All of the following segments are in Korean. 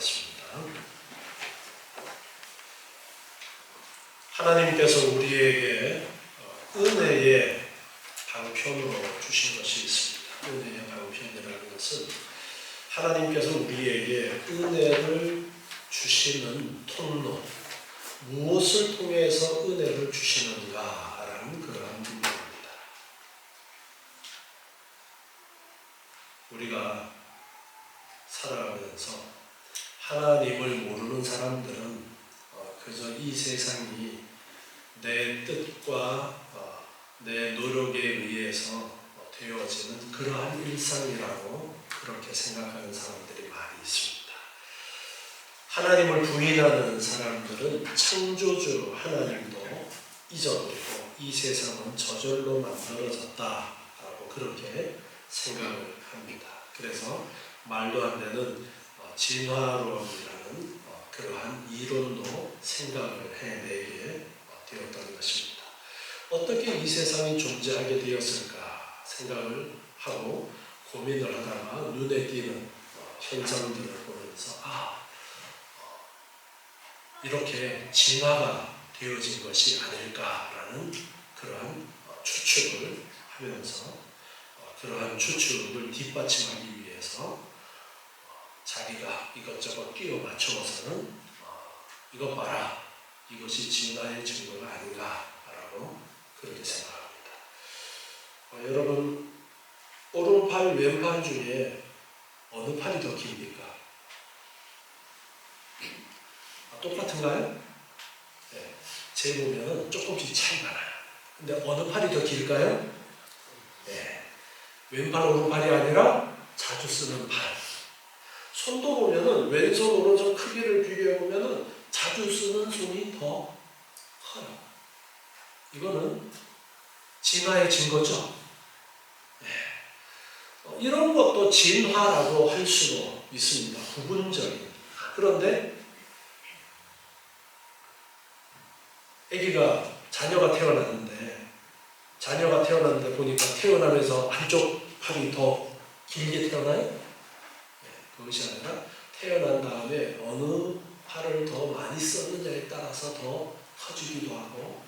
기도하겠습니다. 하나님께서 우리에게 은혜의 방편으로 주신 것이 있습니다. 은혜의 방편이라는 것은 하나님께서 우리에게 은혜를 주시는 통로, 무엇을 통해서 은혜를 주시는가라는 그러한 부분입니다. 우리가 살아가면서 하나님을 모르는 사람들은 그저 이 세상이 내 뜻과 내 노력에 의해서 되어지는 그러한 일상이라고 그렇게 생각하는 사람들이 많이 있습니다. 하나님을 부인하는 사람들은 창조주 하나님도 잊어버리고 이 세상은 저절로 만들어졌다라고 그렇게 생각을 합니다. 그래서 말도 안 되는 진화론이라는 그러한 이론도 생각을 해내게 되었던 것입니다. 어떻게 이 세상이 존재하게 되었을까 생각을 하고 고민을 하다가 눈에 띄는 현상들을 보면서 이렇게 진화가 되어진 것이 아닐까라는 그러한 추측을 하면서 그러한 추측을 뒷받침하기 위해서 자기가 이것저것 끼워 맞추어서는 이것 봐라, 이것이 진화의 증거가 아닌가라고 그렇게 생각합니다. 여러분, 오른팔, 왼팔 중에 어느 팔이 더 깁니까? 똑같은가요? 네, 재보면 조금씩 차이가 나요. 근데 어느 팔이 더 길까요? 네, 왼팔, 오른팔이 아니라 자주 쓰는 팔. 손도 보면은 왼손, 오른손 크기를 비교해 보면은 자주 쓰는 손이 더 커요. 이거는 진화의 증거죠. 네. 이런 것도 진화라고 할 수도 있습니다. 부분적인. 그런데 아기가 자녀가 태어났는데 보니까 태어나면서 한쪽 팔이 더 길게 태어나요? 네, 그것이 아니라 태어난 다음에 어느 팔을 더 많이 썼느냐에 따라서 더 커지기도 하고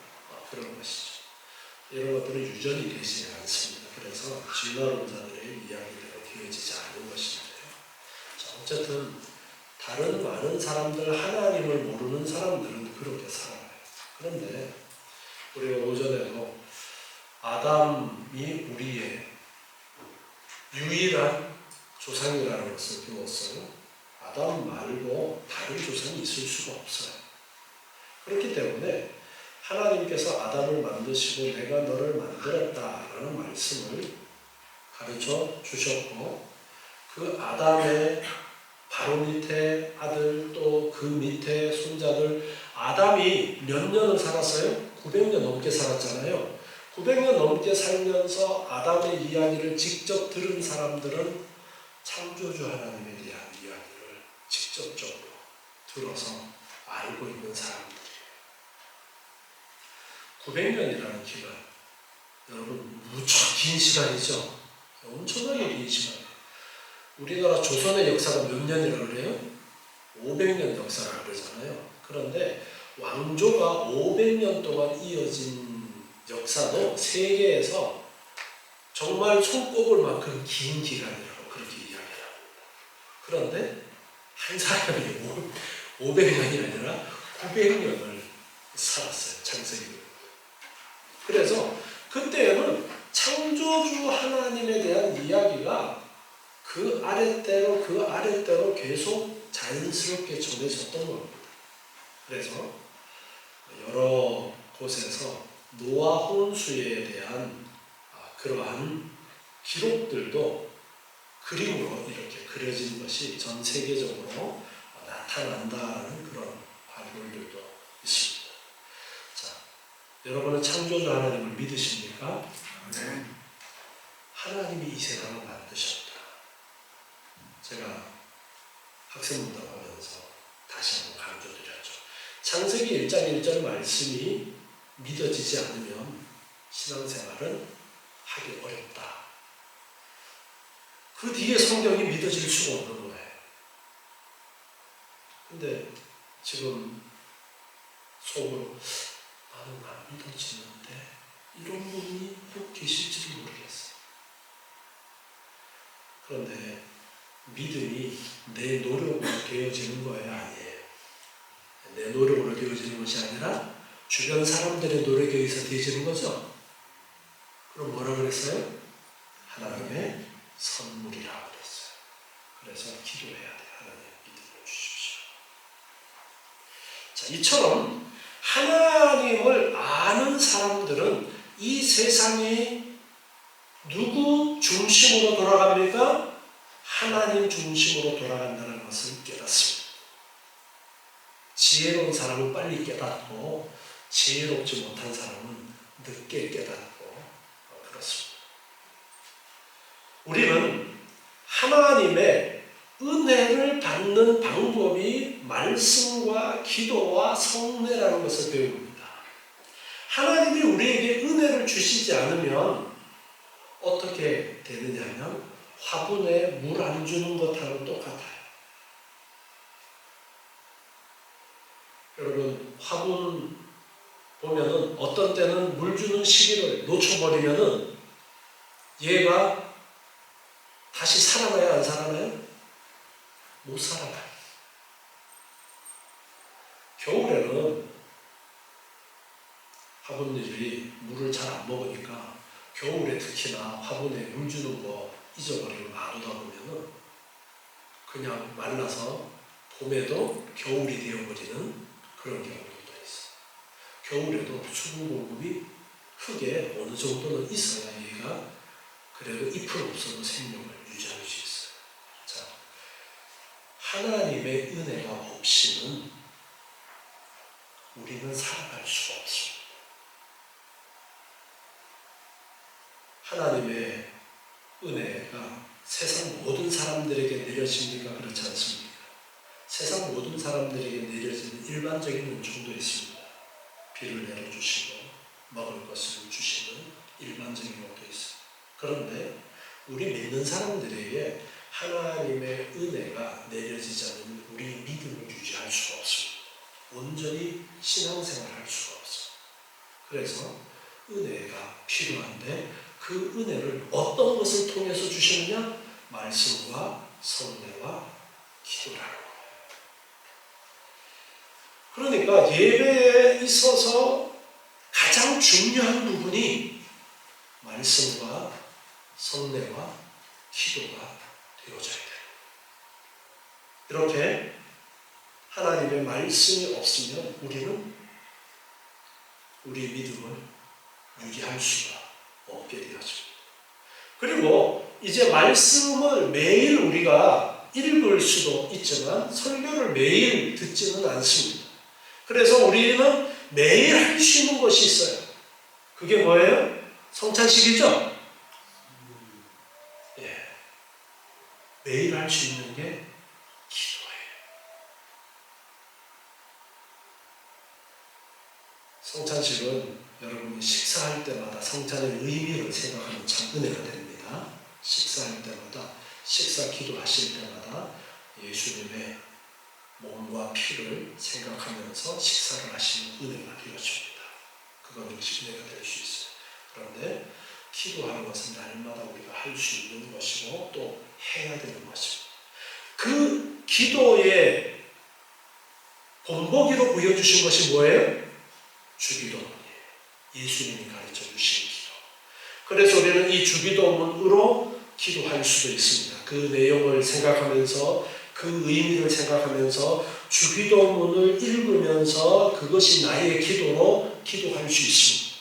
그런 것이죠. 이런 것들은 유전이 되지 않습니다. 그래서 진화론자들의 이야기대로 되어지지 않는 것인데요. 어쨌든 다른 많은 사람들, 하나님을 모르는 사람들은 그렇게 살아요. 그런데 우리가 오전에도 아담이 우리의 유일한 조상이라는 것을 배웠어요. 아담 말고 다른 조상이 있을 수가 없어요. 그렇기 때문에 하나님께서 아담을 만드시고 내가 너를 만들었다라는 말씀을 가르쳐 주셨고, 그 아담의 바로 밑에 아들, 또 그 밑에 손자들, 아담이 몇 년을 살았어요? 900년 넘게 살았잖아요. 900년 넘게 살면서 아담의 이야기를 직접 들은 사람들은 창조주 하나님에 대한 이야기를 직접적으로 들어서 알고 있는 사람들이에요. 900년이라는 기간, 여러분 무척 긴 시간이죠. 엄청나게 긴 시간이에요. 우리나라 조선의 역사가 몇 년이라고 그래요? 500년 역사라고 그러잖아요. 그런데 왕조가 500년 동안 이어진 역사도 세계에서 정말 손꼽을 만큼 긴 기간이라고 그렇게 이야기를 합니다. 그런데 한 사람이 500년이 아니라 900년을 살았어요. 창세기. 그래서 그때는 창조주 하나님에 대한 이야기가 그 아랫대로 계속 자연스럽게 전해졌던 겁니다. 그래서 여러 곳에서 노아 홍수에 대한 그러한 기록들도 그림으로 이렇게 그려진 것이 전 세계적으로 나타난다는 그런 발굴들도 있습니다. 자, 여러분은 창조주 하나님을 믿으십니까? 네. 하나님이 이 세상을 만드셨다. 제가 학생문답하면서 다시 한번 강조드렸죠. 창세기 1장 1절 말씀이 믿어지지 않으면 신앙생활은 하기 어렵다. 그 뒤에 성경이 믿어질 수가 없는 거예요. 근데 지금 속으로 나는 안 믿어지는데 이런 분이 꼭 계실지도 모르겠어요. 그런데 믿음이 내 노력으로 되어지는 거예요? 아니에요. 내 노력으로 되어지는 것이 아니라 주변 사람들의 노력에 의해서 되어지는 거죠. 그럼 뭐라 그랬어요? 하나님의 선물이라고 그랬어요. 그래서 기도해야 돼요. 하나님 믿음을 주십시오. 자, 이처럼 하나님을 아는 사람들은 이 세상이 누구 중심으로 돌아갑니까? 하나님 중심으로 돌아간다는 것을 깨닫습니다. 지혜로운 사람은 빨리 깨닫고 지혜롭지 못한 사람은 늦게 깨닫고 그렇습니다. 우리는 하나님의 은혜를 받는 방법이 말씀과 기도와 성례라는 것을 배웁니다. 하나님이 우리에게 은혜를 주시지 않으면 어떻게 되느냐면 화분에 물 안 주는 것하고 똑같아요. 여러분, 화분 보면은 어떤 때는 물 주는 시기를 놓쳐버리면은 얘가 다시 살아나요? 안 살아나요? 못 살아나요. 겨울에는 화분들이 물을 잘 안 먹으니까 겨울에 특히나 화분에 물 주는 거 잊어버리고 놔두다 보면은 그냥 말라서 봄에도 겨울이 되어버리는 그런 경우도 있어요. 겨울에도 수분 공급이 흙에 어느 정도는 있어야 얘가 그래도 잎은 없어도 생명을 유지할 수 있어요. 자, 하나님의 은혜가 없이는 우리는 살아갈 수가 없습니다. 하나님의 은혜가 세상 모든 사람들에게 내려집니까? 그렇지 않습니까? 세상 모든 사람들에게 내려지는 일반적인 은총도 있습니다. 비를 내려주시고 먹을 것을 주시는 일반적인 것도 있어요. 그런데 우리 믿는 사람들에게 하나님의 은혜가 내려지지 않으면 우리 믿음을 유지할 수가 없습니다. 온전히 신앙생활을 할 수가 없어요. 그래서 은혜가 필요한데 그 은혜를 어떤 것을 통해서 주시느냐? 말씀과 성례와 기도라는 거예요. 그러니까 예배에 있어서 가장 중요한 부분이 말씀과 성례와 기도가 되어져야 돼요. 이렇게 하나님의 말씀이 없으면 우리는 우리 믿음을 유지할 수가 없게 되어집니다. 그리고 이제 말씀을 매일 우리가 읽을 수도 있지만 설교를 매일 듣지는 않습니다. 그래서 우리는 매일 할 수 있는 것이 있어요. 그게 뭐예요? 성찬식이죠? 예. 매일 할 수 있는 게 기도예요. 성찬식은 여러분이 식사할 때마다 성찬의 의미를 생각하면 참 은혜가 됩니다. 식사할 때마다, 식사 기도하실 때마다 예수님의 몸과 피를 생각하면서 식사를 하시는 은혜가 되어집니다. 그건 역시 은혜가 될 수 있어요. 그런데 기도하는 것은 날마다 우리가 할 수 있는 것이고 또 해야 되는 것입니다. 그 기도의 본보기로 보여주신 것이 뭐예요? 주기도문이에요. 예수님이 가르쳐 주신 기도. 그래서 우리는 이 주기도문으로 기도할 수도 있습니다. 그 내용을 생각하면서 그 의미를 생각하면서 주기도문을 읽으면서 그것이 나의 기도로 기도할 수 있습니다.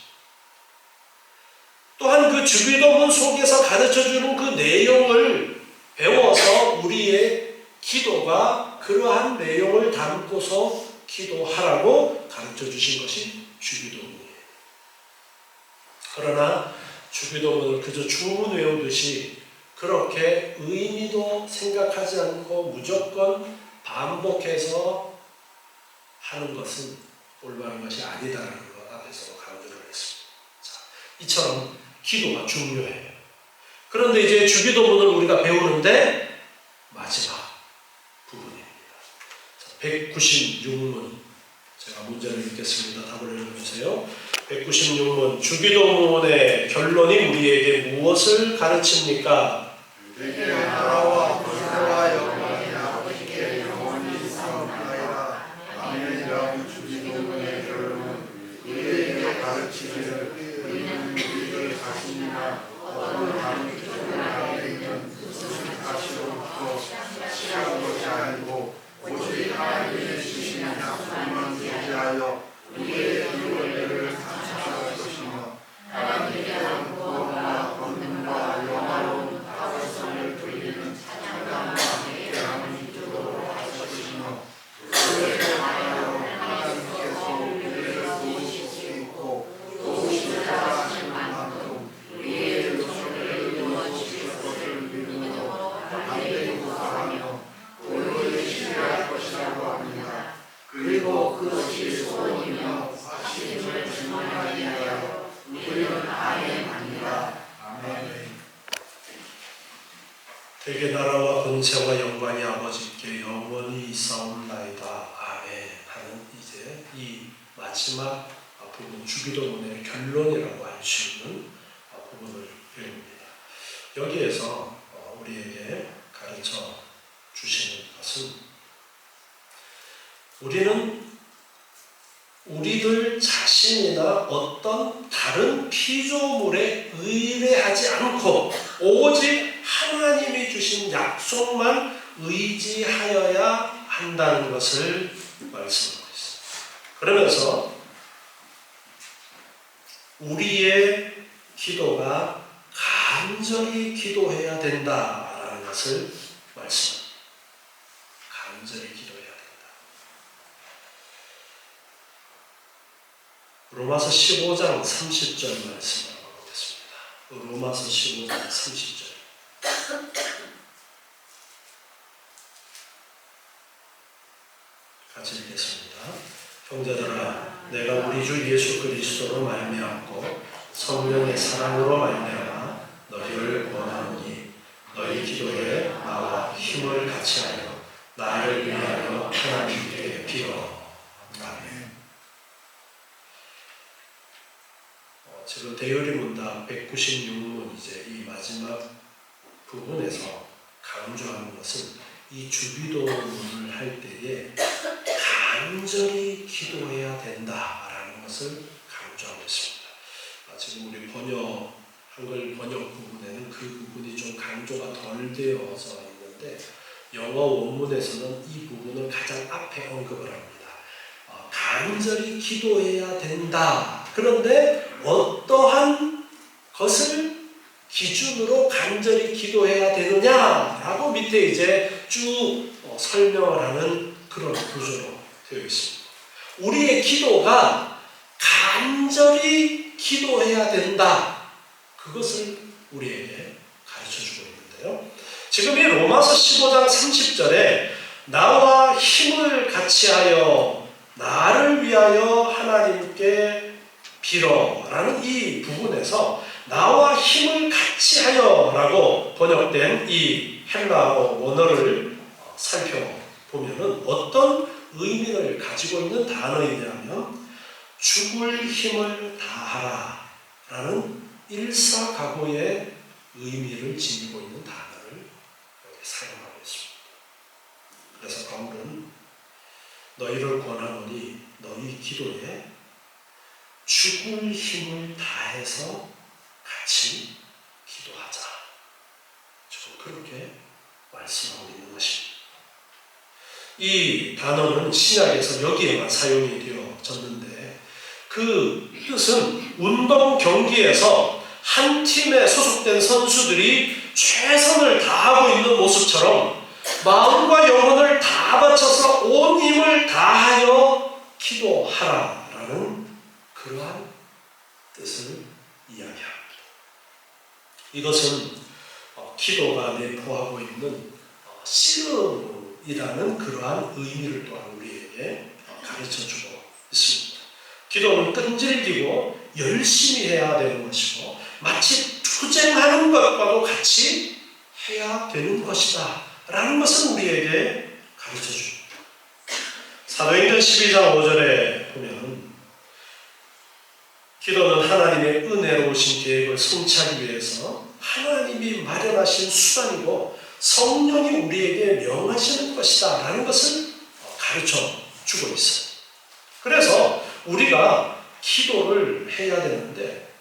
또한 그 주기도문 속에서 가르쳐주는 그 내용을 배워서 우리의 기도가 그러한 내용을 담고서 기도하라고 가르쳐 주신 것이 주기도문이에요. 그러나 주기도문을 그저 주문 외우듯이 그렇게 의미도 생각하지 않고 무조건 반복해서 하는 것은 올바른 것이 아니다라는 것 앞에서 강조를 했습니다. 자, 이처럼 기도가 중요해요. 그런데 이제 주기도문을 우리가 배우는데 마지막 부분입니다. 자, 196문. 제가 문제를 읽겠습니다. 답을 읽어주세요. 196문. 주기도문의 결론이 우리에게 무엇을 가르칩니까? 주의 나라와 권세와 영광이 아버지께 영원히 사옵나이다. 아멘이라는 주기도문의 결론은 우리에게 가르치기를 우리는 우리들 자신이나 어떤 다른 기존 안에 있는 무슨 가치로부터 취한 것이 아니고 오직 하나님이 주신 약속만 유지하여 우리의 기원들을 감사할 것이며 하나님께 구원과 권능과 영화로운 타월성을 돌리는 찬양과 함께하는 기도로 할 것이며 그에 대하여 하나님께서 우리를 도우실 수 있고 도우시고자 하시는 만큼 우리의 요청을 이루어주실 것을 믿음으로 담대히 구하며 오로지 신뢰할 것이라고 합니다. 그리고 그것이 소원이며 사실임을 증언하기 위하여 우리는 아멘합니다. 아멘. 대개 나라와 권세와 영광이 아버지께 영원히 있사옵나이다. 아멘 하는 이제 이 마지막 부분, 주기도문의 결론이라고 할 수 있는 부분을 배웁니다. 여기에서 우리에게 가르쳐 주시는 것은 우리는 우리들 자신이나 어떤 다른 피조물에 의뢰하지 않고 오직 하나님이 주신 약속만 의지하여야 한다는 것을 말씀하고 있습니다. 그러면서 우리의 기도가 간절히 기도해야 된다라는 것을 말씀합니다. 간절히 기도해야 된다. 로마서 15장 30절 말씀을 보겠습니다. 로마서 15장 30절. 같이 읽겠습니다. 형제들아, 내가 우리 주 예수 그리스도로 말미암고 성령의 사랑으로 말미암아 너희를 원하노니 너희 기도에 나와 힘을 같이하여 나를 위하여 하나님께 빌어. 아멘. 지금 대열의 문답 196문 이제 이 마지막 부분에서 강조하는 것은 이 주기도문을 할 때에 간절히 기도해야 된다라는 것을 강조하고 있습니다. 지금 우리 한글 번역 부분에는 그 부분이 좀 강조가 덜 되어서 있는데 영어 원문에서는 이 부분을 가장 앞에 언급을 합니다. 간절히 기도해야 된다. 그런데 어떠한 것을 기준으로 간절히 기도해야 되느냐라고 밑에 이제 쭉 설명을 하는 그런 구조로 되어 있습니다. 우리의 기도가 간절히 기도해야 된다. 그것을 우리에게 가르쳐주고 있는데요. 지금 이 로마서 15장 30절에 나와 힘을 같이하여 나를 위하여 하나님께 빌어라는 이 부분에서 나와 힘을 같이하여라고 번역된 이 헬라어 원어를 살펴보면은 어떤 의미를 가지고 있는 단어이냐면 죽을 힘을 다하라라는 일사각오의 의미를 지니고 있는 단어를 사용하고 있습니다. 그래서 바울은 너희를 권하노니 너희 기도에 죽을 힘을 다해서 같이 기도하자. 지금 그렇게 말씀하고 있는 것입니다. 이 단어는 신약에서 여기에만 사용이 되어졌는데 그 뜻은 운동 경기에서 한 팀에 소속된 선수들이 최선을 다하고 있는 모습처럼 마음과 영혼을 다 바쳐서 온 힘을 다하여 기도하라라는 그러한 뜻을 이야기합니다. 이것은 기도가 내포하고 있는 씨름이라는 그러한 의미를 또한 우리에게 가르쳐주고 있습니다. 기도는 끈질기고 열심히 해야 되는 것이고 마치 투쟁하는 것과도 같이 해야 되는 것이다 라는 것을 우리에게 가르쳐줍니다. 사도행전 12장 5절에 보면 기도는 하나님의 은혜로우신 계획을 성취하기 위해서 하나님이 마련하신 수단이고 성령이 우리에게 명하시는 것이다 라는 것을 가르쳐 주고 있어요. 그래서 우리가 기도를 해야 되는데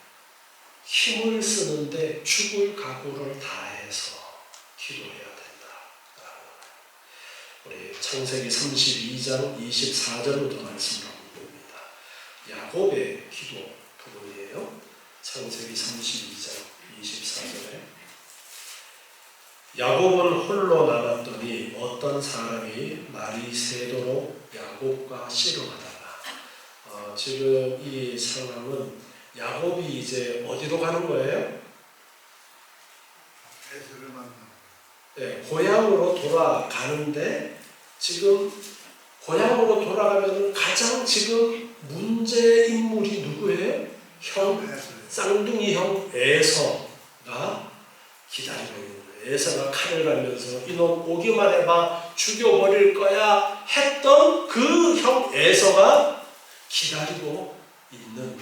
힘을 쓰는데 죽을 각오를 다해서 기도해야 된다. 우리 창세기 32장 24절부터 말씀을 한번 봅니다. 야곱의 기도 부분이에요. 창세기 32장 24절에 야곱은 홀로 남았더니 어떤 사람이 날이 새도록 야곱과 씨름하다가 지금 이 상황은 야곱이 이제 어디로 가는 거예요? 에서를 만나. 네, 고향으로 돌아가는데 지금 고향으로 돌아가면 가장 지금 문제 인물이 누구예요? 쌍둥이 형 에서가 기다리고 있는 거예요. 에서가 칼을 갈면서 이놈 오기만 해봐 죽여버릴 거야 했던 그 형 에서가 기다리고 있는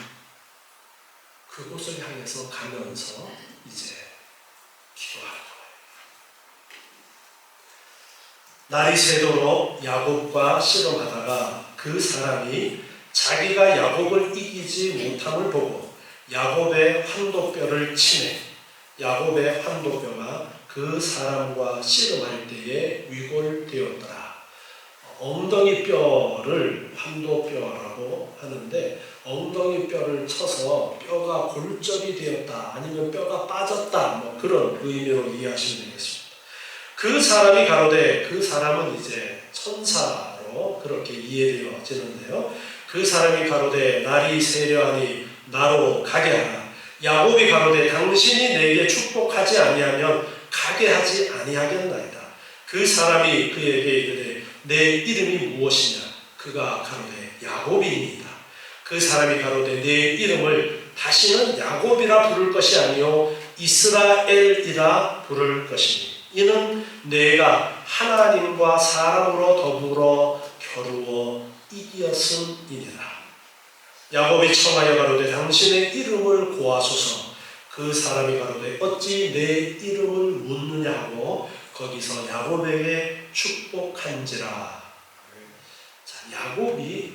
그곳을 향해서 가면서 이제 기도하는 거예요. 날이 새도록 야곱과 씨름하다가 그 사람이 자기가 야곱을 이기지 못함을 보고 야곱의 환도뼈를 치매 야곱의 환도뼈가 그 사람과 씨름할 때에 위골되었더라. 엉덩이 뼈를 환도뼈라고 하는데 엉덩이 뼈를 쳐서 뼈가 골절이 되었다 아니면 뼈가 빠졌다 뭐 그런 의미로 이해하시면 되겠습니다. 그 사람이 가로되 그 사람은 이제 천사로 그렇게 이해되어지는데요. 그 사람이 가로되 날이 새려하니 나로 가게 하라. 야곱이 가로되 당신이 내게 축복하지 아니하면 가게 하지 아니하겠나이다. 그 사람이 그에게 이르되 내 이름이 무엇이냐? 그가 가로되 야곱이니이다. 그 사람이 가로되 내 이름을 다시는 야곱이라 부를 것이 아니요 이스라엘이라 부를 것이니 이는 내가 하나님과 사람으로 더불어 겨루어 이겼음이니라. 야곱이 청하여 가로되 당신의 이름을 고하소서. 그 사람이 가로되 어찌 내 이름을 묻느냐 하고 거기서 야곱에게 축복한지라. 자, 야곱이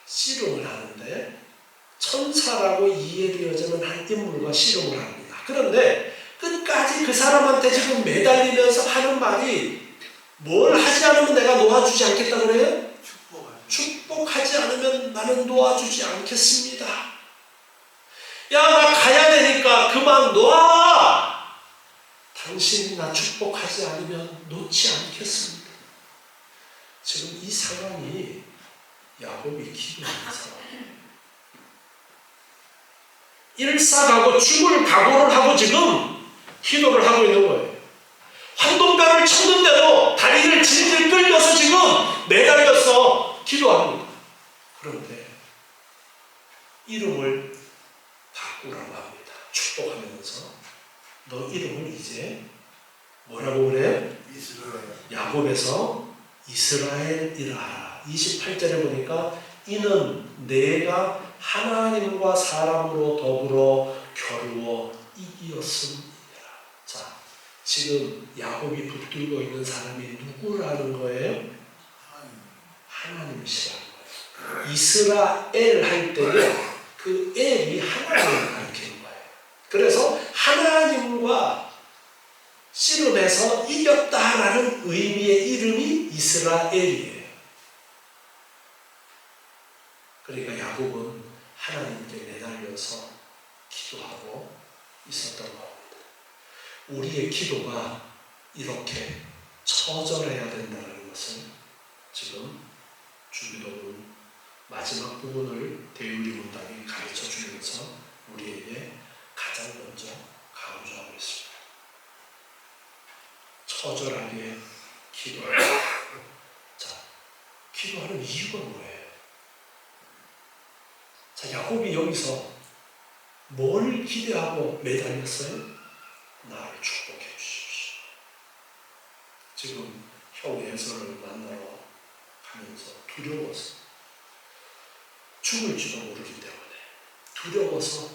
씨름을 하는데 천사라고 이해되어지는 한 인물과 씨름을 합니다. 그런데 끝까지 그 사람한테 지금 매달리면서 하는 말이 뭘 하지 않으면 내가 놓아주지 않겠다 그래요? 축복하지 않으면 나는 놓아주지 않겠습니다. 야, 나 가야 되니까 그만 놔! 당신이 나 축복하지 않으면 놓지 않겠습니다. 지금 이 상황이 야곱이 기도하는 상황이에요. 일사가고 죽을 각오를 하고 지금 기도를 하고 있는 거예요. 환도뼈를 쳤는데도 다리를 질질 끌면서 지금 매달려서 기도합니다. 그런데 이름을 바꾸라고 합니다. 축복하면서 너 이름을 이제 뭐라고 그래요? 야곱에서 이스라엘이라 하라. 28절에 보니까 이는 내가 하나님과 사람으로 더불어 겨루어 이기었음이니라. 자, 지금 야곱이 붙들고 있는 사람이 누구라는 거예요? 하나님이시라는 거예요. 이스라엘 할 때에 그 엘이 하나님을 가리키는 거예요. 그래서 하나님과 씨름해서 이겼다라는 의미의 이름이 이스라엘이에요. 그러니까 야곱은 하나님께 매달려서 기도하고 있었던 겁니다. 우리의 기도가 이렇게 처절해야 된다는 것을 지금 주기도문 마지막 부분을 대유리 문답이 가르쳐 주면서 우리에게 가장 먼저 강조하고 있습니다. 처절하게 기도하라. 자, 기도하는 이유가 뭐예요? 자, 야곱이 여기서 뭘 기대하고 매달렸어요? 나를 축복해 주십시오. 지금 형 에서를 만나러 하면서 두려워서 죽을지도 모르기 때문에 두려워서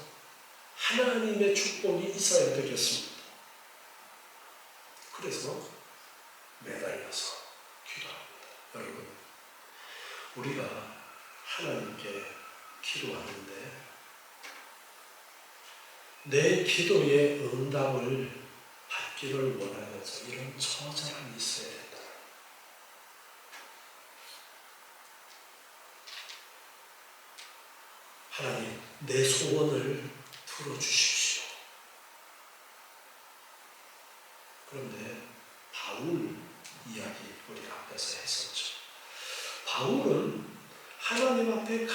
하나님의 축복이 있어야 되겠습니다. 그래서 매달려서 기도합니다. 여러분, 우리가 하나님께 기도하는데 내 기도의 응답을 받기를 원하면서 이런 처절함이 있어야 된다. 하나님, 내 소원을 들어주십시오. 그런데 바울 이야기 우리 앞에서 했었죠. 바울은 하나님 앞에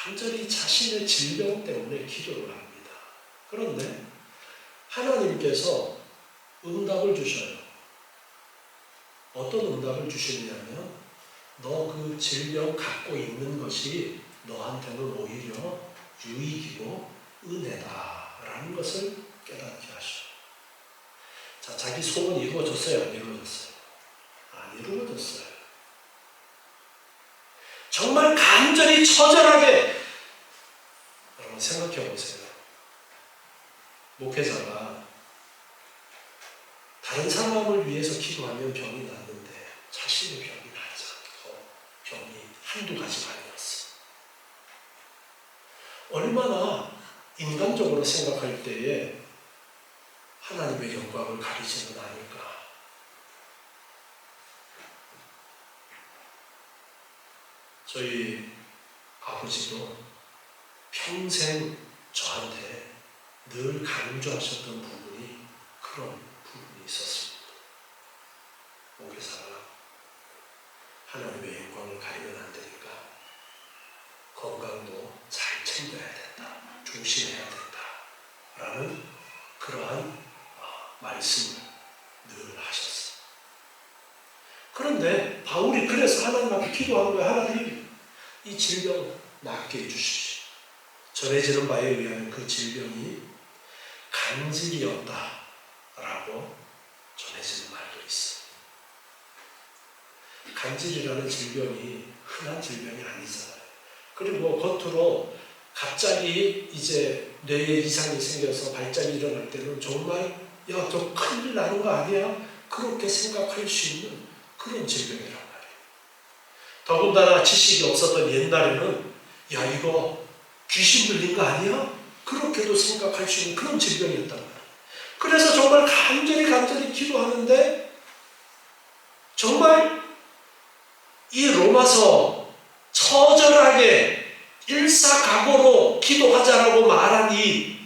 간절히 자신의 질병 때문에 기도를 합니다. 그런데 하나님께서 응답을 주셔요. 어떤 응답을 주시느냐면 너 그 질병 갖고 있는 것이 너한테는 오히려 유익이고 은혜다라는 것을 깨닫게 하셔. 자, 자기 소원이 이루어졌어요? 안 이루어졌어요? 안 이루어졌어요. 정말 간절히 처절하게 여러분 생각해 보세요. 목회자가 다른 사람을 위해서 기도하면 병이 낫는데 자신의 병이 낫지 않고 병이 한두 가지가 아니었어. 얼마나 인간적으로 생각할 때에 하나님의 영광을 가리지는 않을까. 저희 아버지도 평생 저한테 늘 강조하셨던 부분이 그런 부분이 있었습니다. 목회자가 하나님의 영광을 가리면 안 되니까 건강도 잘 챙겨야 된다. 조심해야 된다. 라는 그러한 말씀을 늘 하셨어요. 그런데 바울이 그래서 하나님 앞에 기도하는 거예요. 하나님, 이 질병 낫게 해주십시오. 전해지는 바에 의하면 그 질병이 간질이었다라고 전해지는 말도 있어요. 간질이라는 질병이 흔한 질병이 아니잖아요. 그리고 겉으로 갑자기 이제 뇌에 이상이 생겨서 발작이 일어날 때는 정말 야, 저 큰일 나는 거 아니야? 그렇게 생각할 수 있는 그런 질병이란 말이에요. 더군다나 지식이 없었던 옛날에는 야, 이거 귀신 들린 거 아니야? 그렇게도 생각할 수 있는 그런 질병이었단 말이에요. 그래서 정말 간절히 기도하는데 정말 이 로마서 처절하게 일사각오로 기도하자라고 말한 이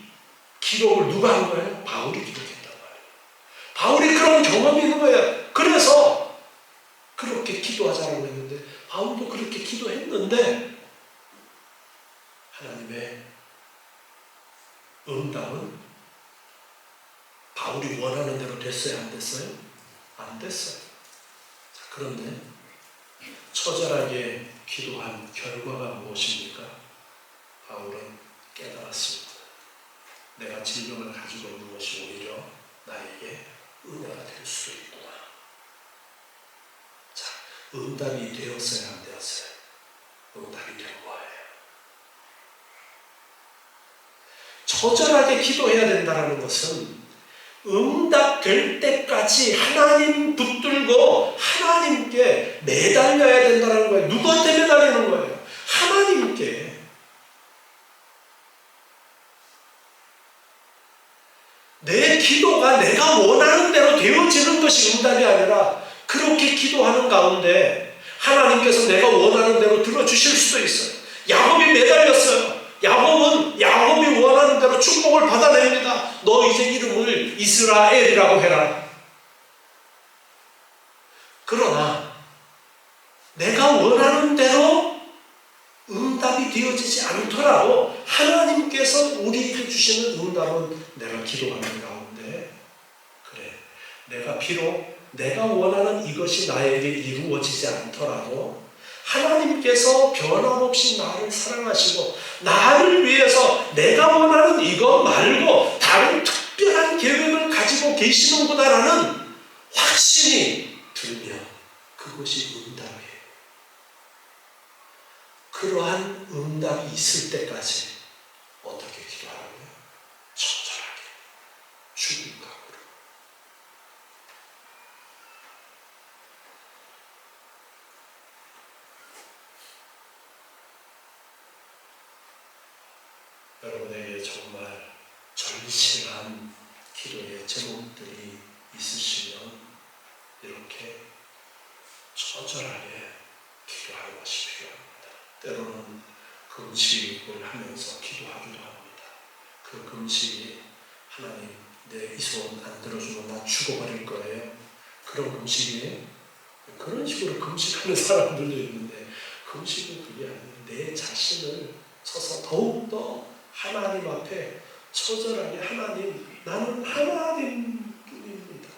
기록을 누가 한 거예요? 바울이 기록했단 말이에요. 바울이 그런 경험이 있는 거예요. 그래서 그렇게 기도하자라고 했는데 바울도 그렇게 기도했는데 하나님의 응답은 바울이 원하는 대로 됐어요? 안 됐어요? 안 됐어요. 자, 그런데 처절하게 기도한 결과가 무엇입니까? 바울은 깨달았습니다. 내가 질병을 가지고 있는 것이 오히려 나에게 은혜가 될 수도 있구나. 자, 응답이 되었어요? 안 되었어요? 응답이 된 거예요. 처절하게 기도해야 된다는 것은 응답될 때까지 하나님 붙들고 하나님께 매달려야 된다는 거예요. 누구한테 매달리는 거예요? 하나님께. 내 기도가 내가 원하는 대로 되어지는 것이 응답이 아니라 그렇게 기도하는 가운데 하나님께서 내가 원하는 대로 들어주실 수도 있어요. 야곱이 매달렸어요. 야곱이 원하는 대로 축복을 받아냅니다. 너 이제 이름을 이스라엘이라고 해라. 그러나 내가 원하는 대로 응답이 되어지지 않더라도 하나님께서 우리에게 주시는 응답은 내가 기도하는 가운데 그래, 내가 비록 내가 원하는 이것이 나에게 이루어지지 않더라도 하나님께서 변함없이 나를 사랑하시고 나를 위해서 내가 원하는 이것 말고 다른 특별한 계획을 가지고 계시는구나라는 확신이 들면 그것이 응답이에요. 그러한 응답이 있을 때까지 어떻게 기도하라고요? 처절하게 죽을 각오로. 여러분에게 정말 절실한 기도의 제목들이 있으시면 이렇게 처절하게 기도하는 것이 필요합니다. 때로는 금식을 하면서 기도하기도 합니다. 그 금식이 하나님 내 이 소원 안 들어주면 나 죽어버릴 거예요. 그런 금식이에요. 그런 식으로 금식하는 사람들도 있는데 금식은 그게 아니에요. 내 자신을 서서 더욱더 하나님 앞에 처절하게 하나님, 나는 하나님뿐입니다.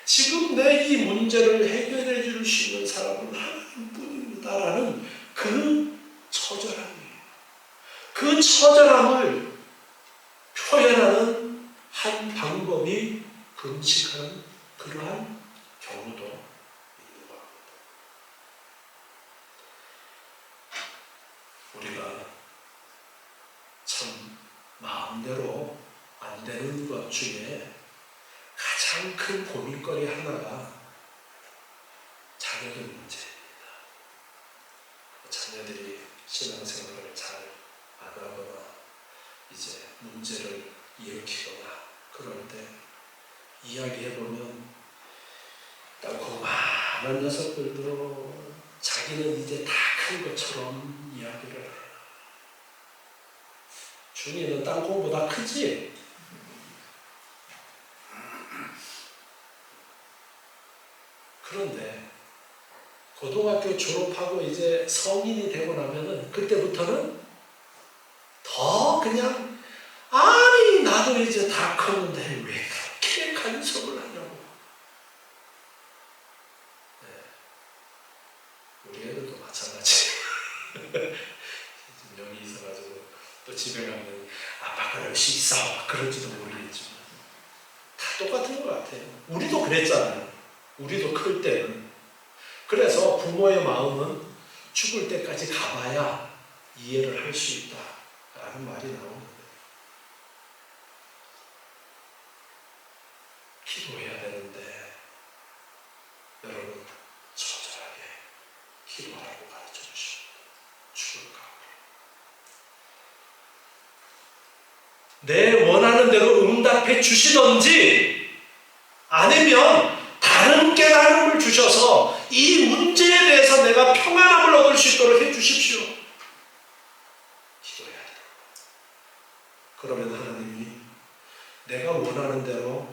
지금 내 이 문제를 해결해 줄 수 있는 사람은 하나님뿐입니다라는 그 처절함이에요. 그 처절함을 표현하는 한 방법이 금식하는 그러한 경우도 있는 겁니다. 우리가 참 마음대로 안 되는 것 중에 가장 큰 고민거리 하나가 자녀들 문제입니다. 자녀들이 신앙생활을 잘 안 하거나 이제 문제를 일으키거나 그럴 때 이야기해보면 땅콩만한 녀석들도 자기는 이제 다 큰 것처럼 이야기를 해요. 준이는 땅콩보다 크지? 그런데 고등학교 졸업하고 이제 성인이 되고 나면은 그때부터는 더 그냥 아니 나도 이제 다 컸는데 왜 그렇게 간섭을 하냐고. 네. 우리 애들도 마찬가지. 여기 있어가지고 또 집에 가면 아빠 그럴 수 있어 그럴지도 모르겠지만 다 똑같은 것 같아요. 우리도 그랬잖아요. 우리도 클 때는. 그래서 부모의 마음은 죽을 때까지 가봐야 이해를 할 수 있다라는 말이 나오는데 기도해야 되는데 여러분 처절하게 기도하라고 가르쳐 주십니다. 죽을 각오로. 내 원하는 대로 응답해 주시던지 아니면 다른 깨달음을 주셔서 이 문제에 대해서 내가 평안함을 얻을 수 있도록 해 주십시오. 기도해야 돼요. 그러면 하나님이 내가 원하는 대로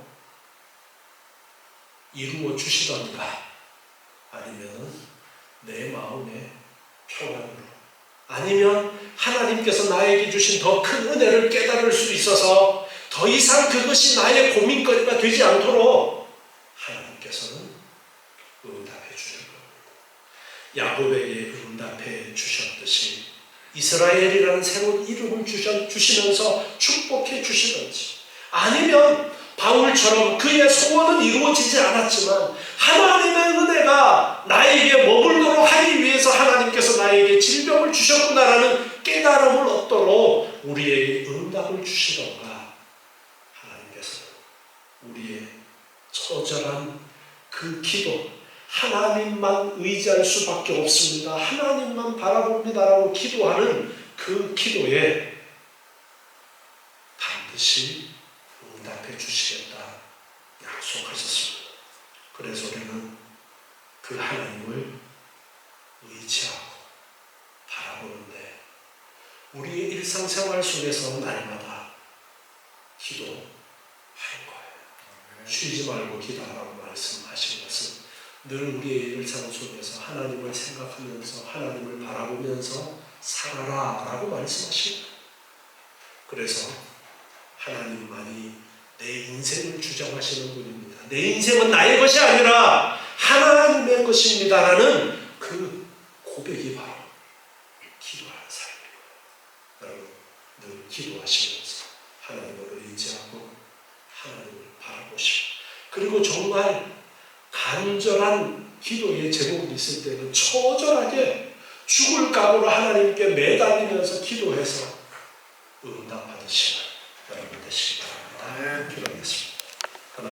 이루어 주시던가 아니면 내 마음의 평안으로 아니면 하나님께서 나에게 주신 더 큰 은혜를 깨달을 수 있어서 더 이상 그것이 나의 고민거리가 되지 않도록 하나님께서는 응답해 주실 겁니다. 야곱에게 응답해 주셨듯이 이스라엘이라는 새로운 이름을 주시면서 축복해 주시든지 아니면 바울처럼 그의 소원은 이루어지지 않았지만 하나님의 은혜가 나에게 머물도록 하기 위해서 하나님께서 나에게 질병을 주셨구나라는 깨달음을 얻도록 우리에게 응답을 주시던가 하나님께서는 우리의 처절한 그 기도 하나님만 의지할 수밖에 없습니다. 하나님만 바라봅니다라고 기도하는 그 기도에 반드시 응답해 주시겠다 약속하셨습니다. 그래서 우리는 그 하나님을 의지하고 바라보는데 우리의 일상생활 속에서 날마다 기도하는 거예요. 쉬지 말고 기도하라고 말씀하신 것은 늘 우리의 일상 속에서 하나님을 생각하면서 하나님을 바라보면서 살아라 라고 말씀하십니다. 그래서 하나님만이 내 인생을 주장하시는 분입니다. 내 인생은 나의 것이 아니라 하나님의 것입니다라는 그 고백이 바로 기도하는 삶이에요. 여러분 늘 기도하시면서 하나님을 의지하고 하나님을 바라보시고 그리고 정말 간절한 기도의 제목이 있을 때는 처절하게 죽을 각오로 하나님께 매달리면서 기도해서 응답받으시는 여러분 되시기 바랍니다. 기도하겠습니다.